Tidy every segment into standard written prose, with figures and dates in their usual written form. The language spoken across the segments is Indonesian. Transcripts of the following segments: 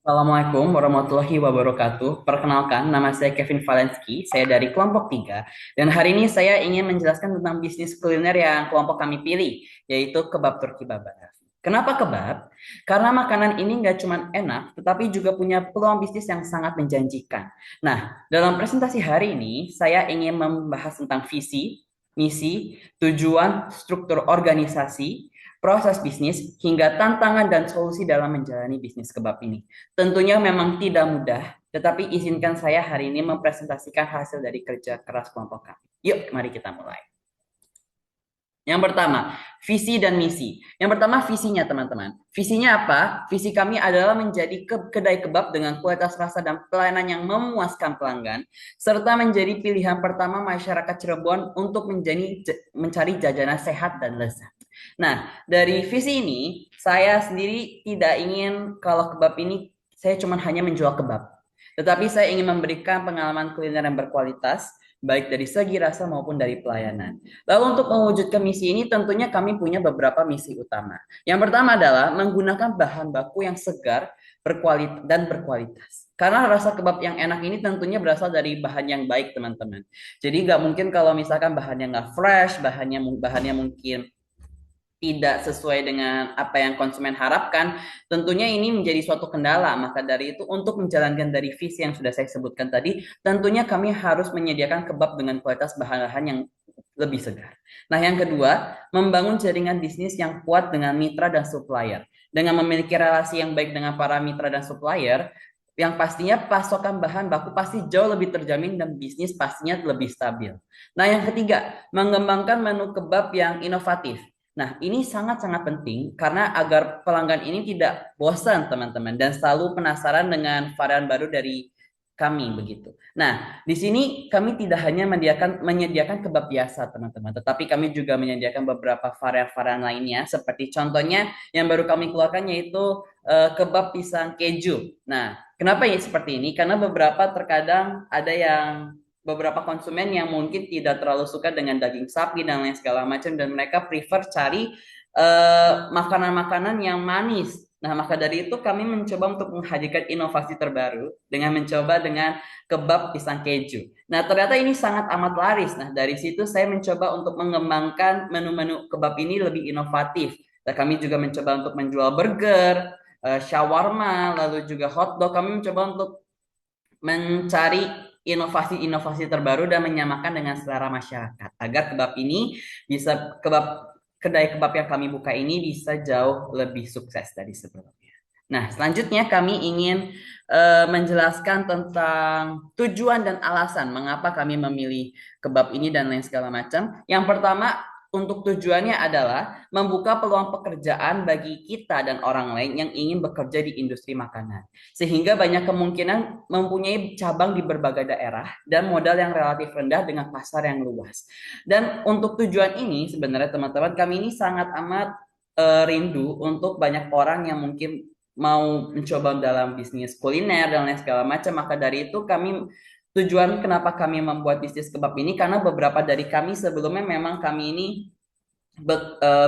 Assalamualaikum warahmatullahi wabarakatuh. Perkenalkan, nama saya Kevin Valensky, saya dari kelompok 3. Dan hari ini saya ingin menjelaskan tentang bisnis kuliner yang kelompok kami pilih, yaitu kebab Turki Babat. Kenapa kebab? Karena makanan ini nggak cuma enak, tetapi juga punya peluang bisnis yang sangat menjanjikan. Nah, dalam presentasi hari ini, saya ingin membahas tentang visi, misi, tujuan, struktur organisasi, proses bisnis, hingga tantangan dan solusi dalam menjalani bisnis kebab ini. Tentunya memang tidak mudah, tetapi izinkan saya hari ini mempresentasikan hasil dari kerja keras kelompok kami. Yuk, mari kita mulai. Yang pertama, visi dan misi. Yang pertama, visinya teman-teman. Visinya apa? Visi kami adalah menjadi kedai kebab dengan kualitas rasa dan pelayanan yang memuaskan pelanggan, serta menjadi pilihan pertama masyarakat Cirebon untuk mencari jajanan sehat dan lezat. Nah, dari visi ini, saya sendiri tidak ingin kalau kebab ini saya cuma hanya menjual kebab. Tetapi saya ingin memberikan pengalaman kuliner yang berkualitas, baik dari segi rasa maupun dari pelayanan. Lalu untuk mewujudkan misi ini tentunya kami punya beberapa misi utama. Yang pertama adalah menggunakan bahan baku yang segar, berkualitas dan berkualitas. Karena rasa kebab yang enak ini tentunya berasal dari bahan yang baik, teman-teman. Jadi nggak mungkin kalau misalkan bahannya nggak fresh, bahannya mungkin tidak sesuai dengan apa yang konsumen harapkan, tentunya ini menjadi suatu kendala. Maka dari itu, untuk menjalankan dari visi yang sudah saya sebutkan tadi, tentunya kami harus menyediakan kebab dengan kualitas bahan-bahan yang lebih segar. Nah, yang kedua, membangun jaringan bisnis yang kuat dengan mitra dan supplier. Dengan memiliki relasi yang baik dengan para mitra dan supplier, yang pastinya pasokan bahan baku pasti jauh lebih terjamin dan bisnis pastinya lebih stabil. Nah, yang ketiga, mengembangkan menu kebab yang inovatif. Nah, ini sangat-sangat penting karena agar pelanggan ini tidak bosan, teman-teman, dan selalu penasaran dengan varian baru dari kami begitu. Nah, di sini kami tidak hanya menyediakan kebab biasa, teman-teman, tetapi kami juga menyediakan beberapa varian-varian lainnya, seperti contohnya yang baru kami keluarkan yaitu kebab pisang keju. Nah, kenapa ya seperti ini? Karena terkadang ada yang beberapa konsumen yang mungkin tidak terlalu suka dengan daging sapi dan lain segala macam dan mereka prefer cari makanan-makanan yang manis. Nah, maka dari itu kami mencoba untuk menghadirkan inovasi terbaru dengan mencoba dengan kebab pisang keju. Nah, ternyata ini sangat amat laris. Nah, dari situ saya mencoba untuk mengembangkan menu-menu kebab ini lebih inovatif. Dan kami juga mencoba untuk menjual burger, shawarma, lalu juga hotdog. Kami mencoba untuk mencari inovasi-inovasi terbaru dan menyamakan dengan selera masyarakat agar kedai kebab yang kami buka ini bisa jauh lebih sukses dari sebelumnya. Nah, selanjutnya kami ingin menjelaskan tentang tujuan dan alasan mengapa kami memilih kebab ini dan lain segala macam. Yang pertama, untuk tujuannya adalah membuka peluang pekerjaan bagi kita dan orang lain yang ingin bekerja di industri makanan sehingga banyak kemungkinan mempunyai cabang di berbagai daerah dan modal yang relatif rendah dengan pasar yang luas. Dan untuk tujuan ini sebenarnya teman-teman kami ini sangat amat rindu untuk banyak orang yang mungkin mau mencoba dalam bisnis kuliner dan lain segala macam. Maka dari itu tujuan kenapa kami membuat bisnis kebab ini karena beberapa dari kami sebelumnya memang kami ini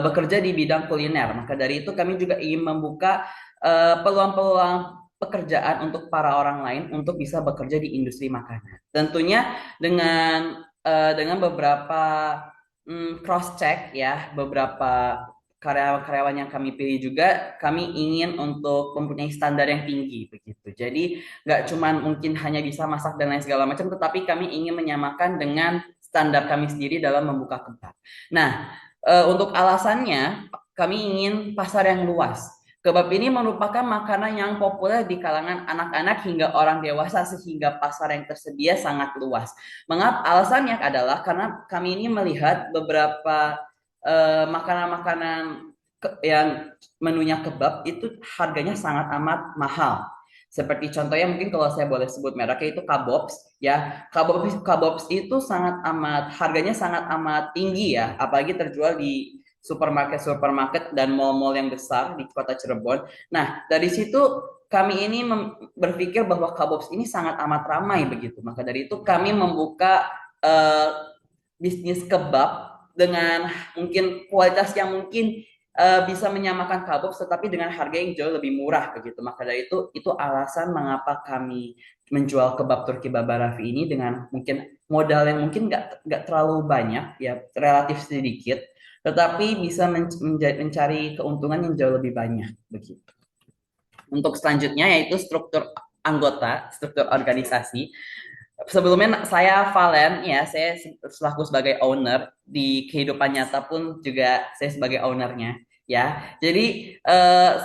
bekerja di bidang kuliner. Maka dari itu kami juga ingin membuka peluang-peluang pekerjaan untuk para orang lain untuk bisa bekerja di industri makanan. Tentunya dengan beberapa cross check ya, beberapa karyawan-karyawan yang kami pilih juga kami ingin untuk mempunyai standar yang tinggi begitu. Jadi nggak cuman mungkin hanya bisa masak dan lain segala macam, tetapi kami ingin menyamakan dengan standar kami sendiri dalam membuka kebab. Nah, untuk alasannya kami ingin pasar yang luas. Kebab ini merupakan makanan yang populer di kalangan anak-anak hingga orang dewasa sehingga pasar yang tersedia sangat luas. Mengapa? Alasannya adalah karena kami ini melihat beberapa makanan-makanan yang menunya kebab itu harganya sangat amat mahal. Seperti contohnya mungkin kalau saya boleh sebut mereknya itu Kabobs ya. Kabobs itu harganya sangat amat tinggi ya, apalagi terjual di supermarket dan mall-mall yang besar di kota Cirebon. Nah, dari situ kami ini berpikir bahwa Kabobs ini sangat amat ramai begitu. Maka dari itu kami membuka bisnis kebab dengan mungkin kualitas yang mungkin bisa menyamakan Kbox tetapi dengan harga yang jauh lebih murah begitu. Maka dari itu alasan mengapa kami menjual kebab Turki Baba Raffi ini dengan mungkin modal yang mungkin nggak terlalu banyak ya, relatif sedikit, tetapi bisa mencari keuntungan yang jauh lebih banyak begitu. Untuk selanjutnya yaitu struktur anggota, struktur organisasi. Sebelumnya saya Valen ya, saya selaku sebagai owner di kehidupan nyata pun juga saya sebagai ownernya ya. Jadi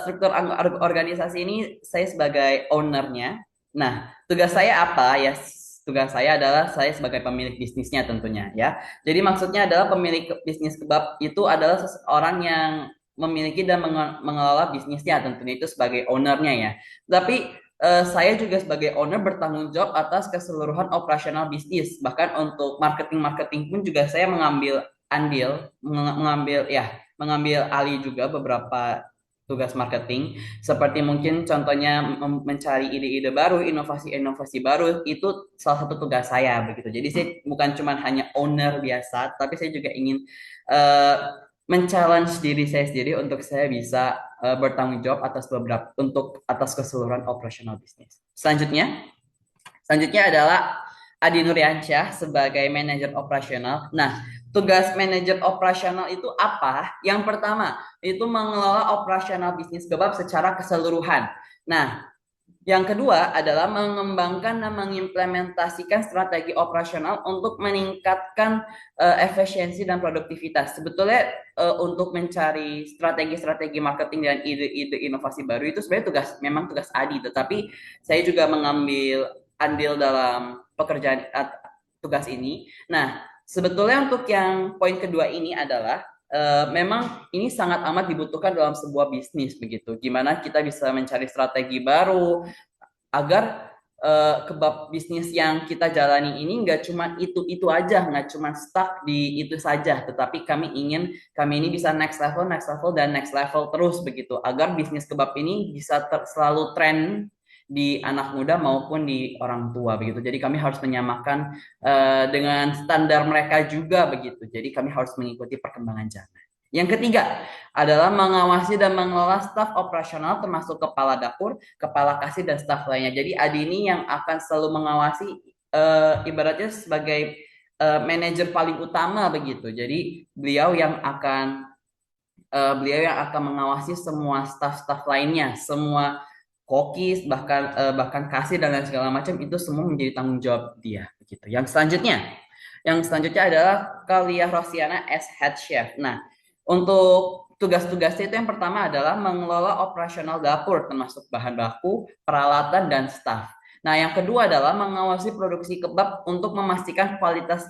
struktur organisasi ini saya sebagai ownernya. Nah, tugas saya apa ya? Tugas saya adalah saya sebagai pemilik bisnisnya tentunya ya. Jadi maksudnya adalah pemilik bisnis kebab itu adalah seseorang yang memiliki dan mengelola bisnisnya tentunya itu sebagai ownernya ya. Tapi saya juga sebagai owner bertanggung jawab atas keseluruhan operasional bisnis. Bahkan untuk marketing pun juga saya mengambil andil, mengambil alih juga beberapa tugas marketing. Seperti mungkin contohnya mencari ide-ide baru, inovasi-inovasi baru, itu salah satu tugas saya begitu. Jadi saya bukan cuma hanya owner biasa, tapi saya juga ingin men-challenge diri saya sendiri untuk saya bisa bertanggung jawab atas keseluruhan operasional bisnis. Selanjutnya adalah Adi Nuryansyah sebagai manajer operasional. Nah, tugas manajer operasional itu apa? Yang pertama, itu mengelola operasional bisnis kebab secara keseluruhan. Nah, yang kedua adalah mengembangkan dan mengimplementasikan strategi operasional untuk meningkatkan efisiensi dan produktivitas. Sebetulnya untuk mencari strategi-strategi marketing dan ide-ide inovasi baru itu sebenarnya memang tugas Adi, tetapi saya juga mengambil andil dalam pekerjaan tugas ini. Nah, sebetulnya untuk yang poin kedua ini adalah memang ini sangat amat dibutuhkan dalam sebuah bisnis begitu. Gimana kita bisa mencari strategi baru agar kebab bisnis yang kita jalani ini nggak cuma itu aja, nggak cuma stuck di itu saja, tetapi kami ini bisa next level dan next level terus begitu, agar bisnis kebab ini bisa selalu tren di anak muda maupun di orang tua begitu. Jadi kami harus menyamakan dengan standar mereka juga begitu. Jadi kami harus mengikuti perkembangan zaman. Yang ketiga adalah mengawasi dan mengelola staf operasional termasuk kepala dapur, kepala kasir dan staf lainnya. Jadi Adi ini yang akan selalu mengawasi ibaratnya sebagai manajer paling utama begitu. Jadi beliau yang akan mengawasi semua staf-staf lainnya, semua kokis bahkan kasir dan lain segala macam itu semua menjadi tanggung jawab dia begitu. Yang selanjutnya adalah Kalia Rosiana as head chef. Nah, untuk tugas-tugasnya itu yang pertama adalah mengelola operasional dapur termasuk bahan baku, peralatan dan staf. Nah, yang kedua adalah mengawasi produksi kebab untuk memastikan kualitas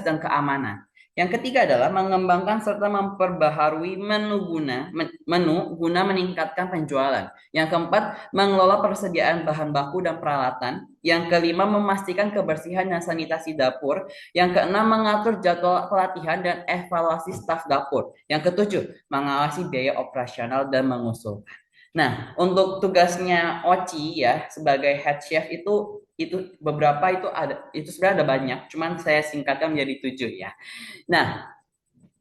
dan keamanan. Yang ketiga adalah mengembangkan serta memperbaharui menu guna meningkatkan penjualan. Yang keempat, mengelola persediaan bahan baku dan peralatan. Yang kelima, memastikan kebersihan dan sanitasi dapur. Yang keenam, mengatur jadwal pelatihan dan evaluasi staf dapur. Yang ketujuh, mengawasi biaya operasional dan mengusulkan. Nah, untuk tugasnya Oci ya sebagai head chef itu beberapa itu sebenarnya ada banyak, cuman saya singkatkan menjadi 7 ya. Nah,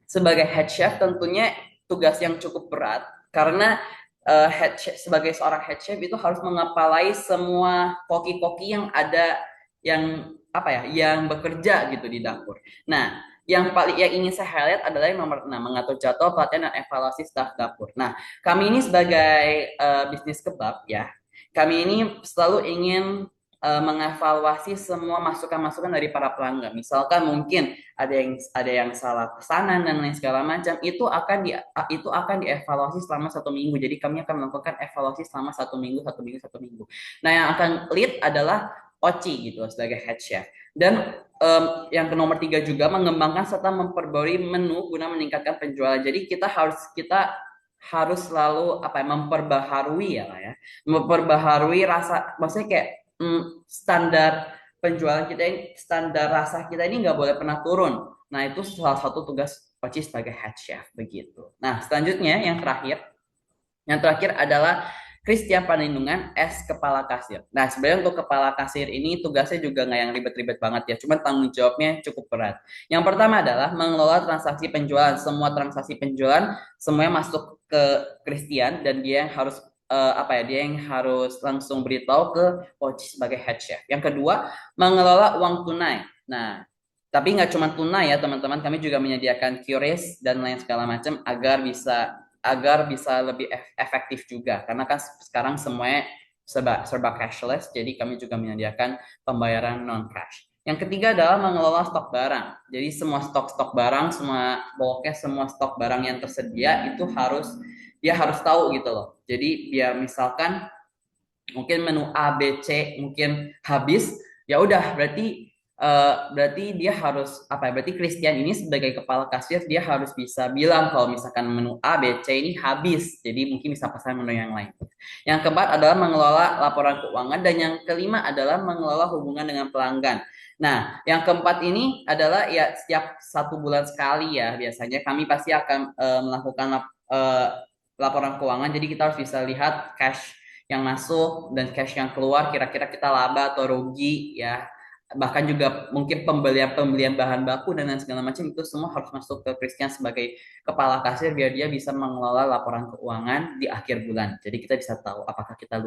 sebagai head chef tentunya tugas yang cukup berat karena sebagai seorang head chef itu harus mengepalai semua koki-koki yang ada yang yang bekerja gitu di dapur. Nah, yang ingin saya highlight adalah yang nomor 6, mengatur jadwal pelatihan dan evaluasi staf dapur. Nah, kami ini sebagai bisnis kebab ya, kami ini selalu ingin mengevaluasi semua masukan-masukan dari para pelanggan. Misalkan mungkin ada yang salah pesanan dan lain segala macam, itu akan dievaluasi selama 1 minggu. Jadi kami akan melakukan evaluasi selama 1 minggu. Nah, yang akan lead adalah Oci gitu sebagai head chef. Dan yang ke nomor 3 juga mengembangkan serta memperbarui menu guna meningkatkan penjualan. Jadi kita harus selalu memperbaharui memperbaharui rasa, maksudnya kayak standar penjualan kita ini, standar rasa kita ini nggak boleh pernah turun. Nah, itu salah satu tugas Oci sebagai head chef begitu. Nah, selanjutnya yang terakhir adalah Christian Panindungan as kepala kasir. Nah, sebenarnya untuk kepala kasir ini tugasnya juga nggak yang ribet-ribet banget ya, cuma tanggung jawabnya cukup berat. Yang pertama adalah mengelola transaksi penjualan. Semua transaksi penjualan semuanya masuk ke Christian dan dia yang harus apa ya, dia yang harus langsung beritahu ke Oci sebagai head chef. Yang kedua, mengelola uang tunai. Nah, tapi nggak cuma tunai ya teman-teman, kami juga menyediakan QRIS dan lain segala macam agar bisa lebih efektif juga. Karena kan sekarang semuanya serba cashless, jadi kami juga menyediakan pembayaran non cash. Yang ketiga adalah mengelola stok barang. Jadi semua stok-stok barang, pokoknya semua stok barang yang tersedia itu dia harus tahu gitu loh. Jadi biar misalkan mungkin menu A, B, C mungkin habis, ya udah berarti dia harus apa ya? Berarti Christian ini sebagai kepala kasir dia harus bisa bilang kalau misalkan menu A, B, C ini habis. Jadi mungkin bisa pesan menu yang lain. Yang keempat adalah mengelola laporan keuangan dan yang kelima adalah mengelola hubungan dengan pelanggan. Nah, yang keempat ini adalah ya setiap 1 bulan sekali ya biasanya kami pasti akan melakukan laporan keuangan. Jadi kita harus bisa lihat cash yang masuk dan cash yang keluar kira-kira kita laba atau rugi ya, bahkan juga mungkin pembelian bahan baku dan lain segala macam itu semua harus masuk ke Christian sebagai kepala kasir biar dia bisa mengelola laporan keuangan di akhir bulan. Jadi kita bisa tahu apakah kita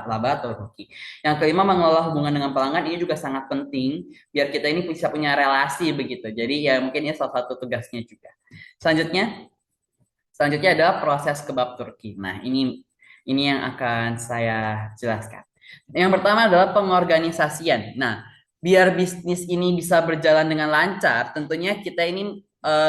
laba atau rugi. Yang kelima, mengelola hubungan dengan pelanggan ini juga sangat penting biar kita ini bisa punya relasi begitu. Jadi ya mungkin ini salah satu tugasnya juga. Selanjutnya adalah proses kebab Turki. Nah, ini yang akan saya jelaskan. Yang pertama adalah pengorganisasian. Nah, biar bisnis ini bisa berjalan dengan lancar, tentunya kita ini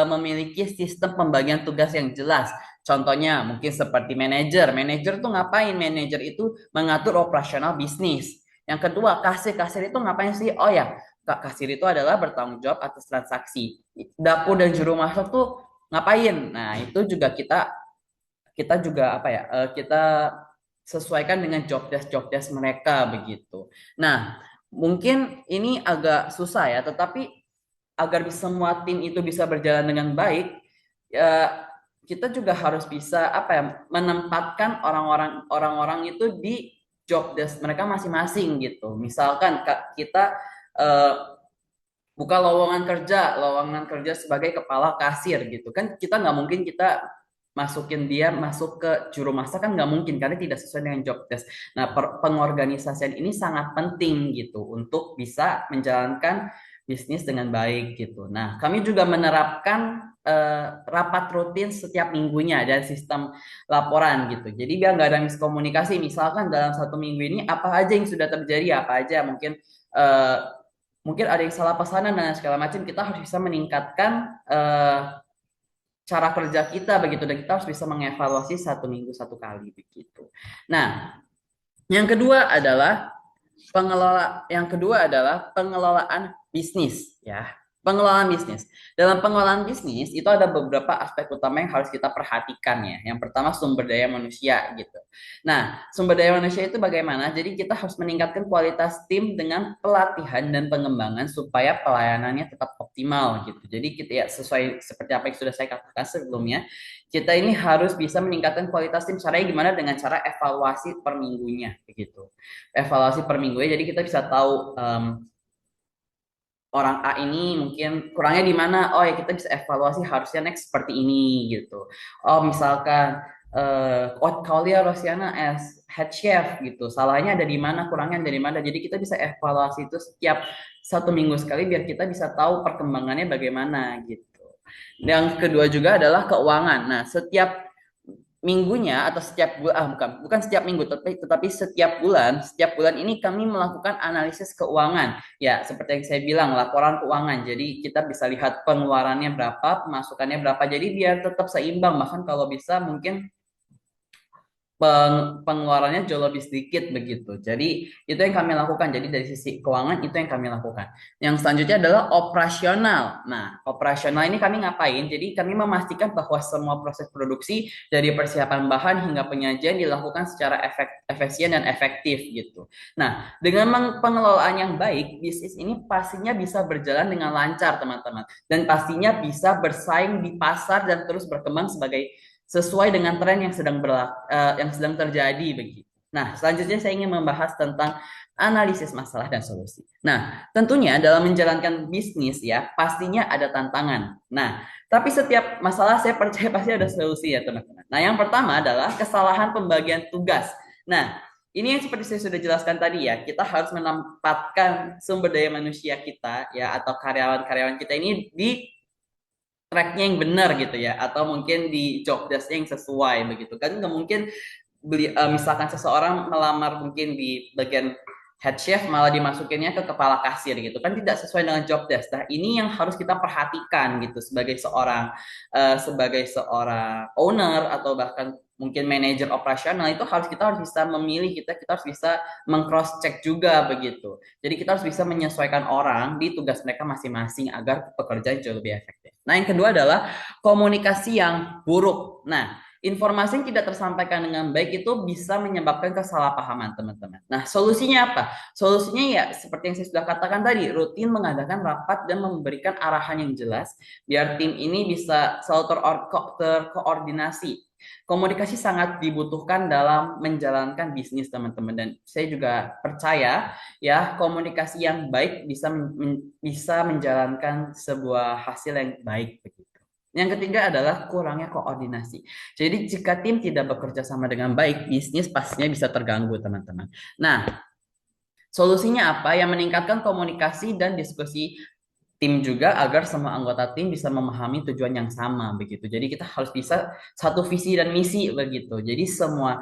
memiliki sistem pembagian tugas yang jelas. Contohnya mungkin seperti manajer. Manajer itu ngapain? Manajer itu mengatur operasional bisnis. Yang kedua, kasir. Kasir itu ngapain sih? Oh ya, kasir itu adalah bertanggung jawab atas transaksi. Dapur dan juru masak tuh ngapain? Nah, itu juga kita kita juga apa ya? Kita sesuaikan dengan job desk mereka begitu. Nah, mungkin ini agak susah ya, tetapi agar semua tim itu bisa berjalan dengan baik, ya kita juga harus bisa apa ya? Menempatkan orang-orang itu di job desk mereka masing-masing gitu. Misalkan kita eh, buka lowongan kerja sebagai kepala kasir gitu kan, kita nggak mungkin kita masukin dia masuk ke juru masak kan, nggak mungkin karena tidak sesuai dengan job desk. Nah, pengorganisasian ini sangat penting gitu untuk bisa menjalankan bisnis dengan baik gitu. Nah, kami juga menerapkan rapat rutin setiap minggunya dan sistem laporan gitu. Jadi biar nggak ada miskomunikasi. Misalkan dalam 1 minggu ini apa aja yang sudah terjadi, apa aja eh, mungkin ada yang salah pesanan dan segala macam, kita harus bisa meningkatkan cara kerja kita begitu dan kita harus bisa mengevaluasi 1 minggu 1 kali begitu. Nah, yang kedua adalah pengelolaan bisnis ya. Pengelolaan bisnis. Dalam pengelolaan bisnis itu ada beberapa aspek utama yang harus kita perhatikan ya. Yang pertama sumber daya manusia gitu. Nah, sumber daya manusia itu bagaimana? Jadi kita harus meningkatkan kualitas tim dengan pelatihan dan pengembangan supaya pelayanannya tetap optimal gitu. Jadi kita ya sesuai seperti apa yang sudah saya katakan sebelumnya, kita ini harus bisa meningkatkan kualitas tim. Caranya gimana? Dengan cara evaluasi per minggunya begitu. Evaluasi per minggunya, jadi kita bisa tahu orang A ini mungkin kurangnya di mana. Oh ya, kita bisa evaluasi harusnya next seperti ini gitu. Oh misalkan Kaulia Rosiana as head chef gitu, salahnya ada di mana, kurangnya ada di mana. Jadi kita bisa evaluasi itu setiap 1 minggu sekali biar kita bisa tahu perkembangannya bagaimana gitu. Yang kedua juga adalah keuangan. Nah, setiap minggunya atau setiap bukan setiap minggu, tetapi setiap bulan ini kami melakukan analisis keuangan ya, seperti yang saya bilang, laporan keuangan. Jadi kita bisa lihat pengeluarannya berapa, pemasukannya berapa, jadi biar tetap seimbang, bahkan kalau bisa mungkin pengeluarannya jauh lebih sedikit begitu. Jadi itu yang kami lakukan. Jadi dari sisi keuangan itu yang kami lakukan. Yang selanjutnya adalah operasional. Nah, operasional ini kami ngapain? Jadi kami memastikan bahwa semua proses produksi dari persiapan bahan hingga penyajian dilakukan secara efisien dan efektif gitu. Nah, dengan pengelolaan yang baik, bisnis ini pastinya bisa berjalan dengan lancar, teman-teman. Dan pastinya bisa bersaing di pasar dan terus berkembang sesuai dengan tren yang sedang terjadi begitu. Nah, selanjutnya saya ingin membahas tentang analisis masalah dan solusi. Nah, tentunya dalam menjalankan bisnis ya, pastinya ada tantangan. Nah, tapi setiap masalah saya percaya pasti ada solusi ya, teman-teman. Nah, yang pertama adalah kesalahan pembagian tugas. Nah, ini yang seperti saya sudah jelaskan tadi ya, kita harus menempatkan sumber daya manusia kita ya atau karyawan-karyawan kita ini di tracknya yang benar gitu ya, atau mungkin di job desk yang sesuai begitu kan. Nggak mungkin misalkan seseorang melamar mungkin di bagian head chef malah dimasukinnya ke kepala kasir gitu kan, tidak sesuai dengan job desk. Nah, ini yang harus kita perhatikan gitu sebagai seorang owner atau bahkan mungkin manajer operasional, itu kita harus bisa memilih, kita harus bisa mengcross check juga begitu. Jadi kita harus bisa menyesuaikan orang di tugas mereka masing-masing agar pekerjaan jauh lebih efektif. Nah, yang kedua adalah komunikasi yang buruk. Nah, informasi yang tidak tersampaikan dengan baik itu bisa menyebabkan kesalahpahaman, teman-teman. Nah, solusinya apa? Solusinya ya seperti yang saya sudah katakan tadi, rutin mengadakan rapat dan memberikan arahan yang jelas biar tim ini bisa selalu terkoordinasi. Komunikasi sangat dibutuhkan dalam menjalankan bisnis, teman-teman. Dan saya juga percaya ya komunikasi yang baik bisa menjalankan sebuah hasil yang baik begitu. Yang ketiga adalah kurangnya koordinasi. Jadi jika tim tidak bekerja sama dengan baik, bisnis pastinya bisa terganggu, teman-teman. Nah, solusinya apa? Yang meningkatkan komunikasi dan diskusi tim juga agar semua anggota tim bisa memahami tujuan yang sama begitu. Jadi kita harus bisa satu visi dan misi begitu. Jadi semua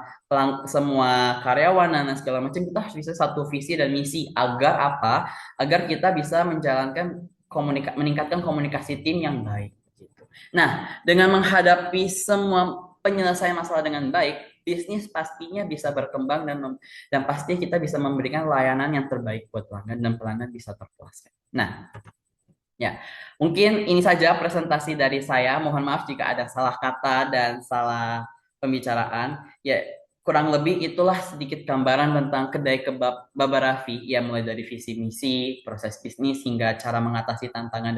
karyawan dan segala macam kita harus bisa satu visi dan misi agar apa? Agar kita bisa meningkatkan komunikasi tim yang baik gitu. Nah, dengan menghadapi semua penyelesaian masalah dengan baik, bisnis pastinya bisa berkembang dan pastinya kita bisa memberikan layanan yang terbaik buat pelanggan dan pelanggan bisa terpuaskan. Nah, ya, mungkin ini saja presentasi dari saya. Mohon maaf jika ada salah kata dan salah pembicaraan. Ya, kurang lebih itulah sedikit gambaran tentang kedai kebab Baba Raffi, ya mulai dari visi misi, proses bisnis hingga cara mengatasi tantangan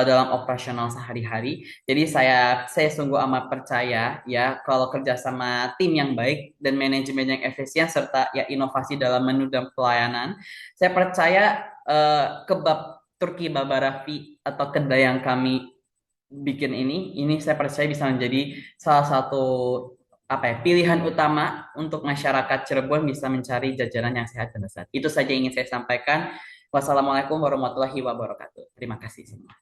dalam operasional sehari-hari. Jadi saya sungguh amat percaya ya kalau kerja sama tim yang baik dan manajemen yang efisien serta ya inovasi dalam menu dan pelayanan, saya percaya kebab Turki Baba Raffi atau kedai yang kami bikin ini saya percaya bisa menjadi salah satu pilihan utama untuk masyarakat Cirebon bisa mencari jajanan yang sehat dan lezat. Itu saja yang ingin saya sampaikan. Wassalamualaikum warahmatullahi wabarakatuh. Terima kasih semua.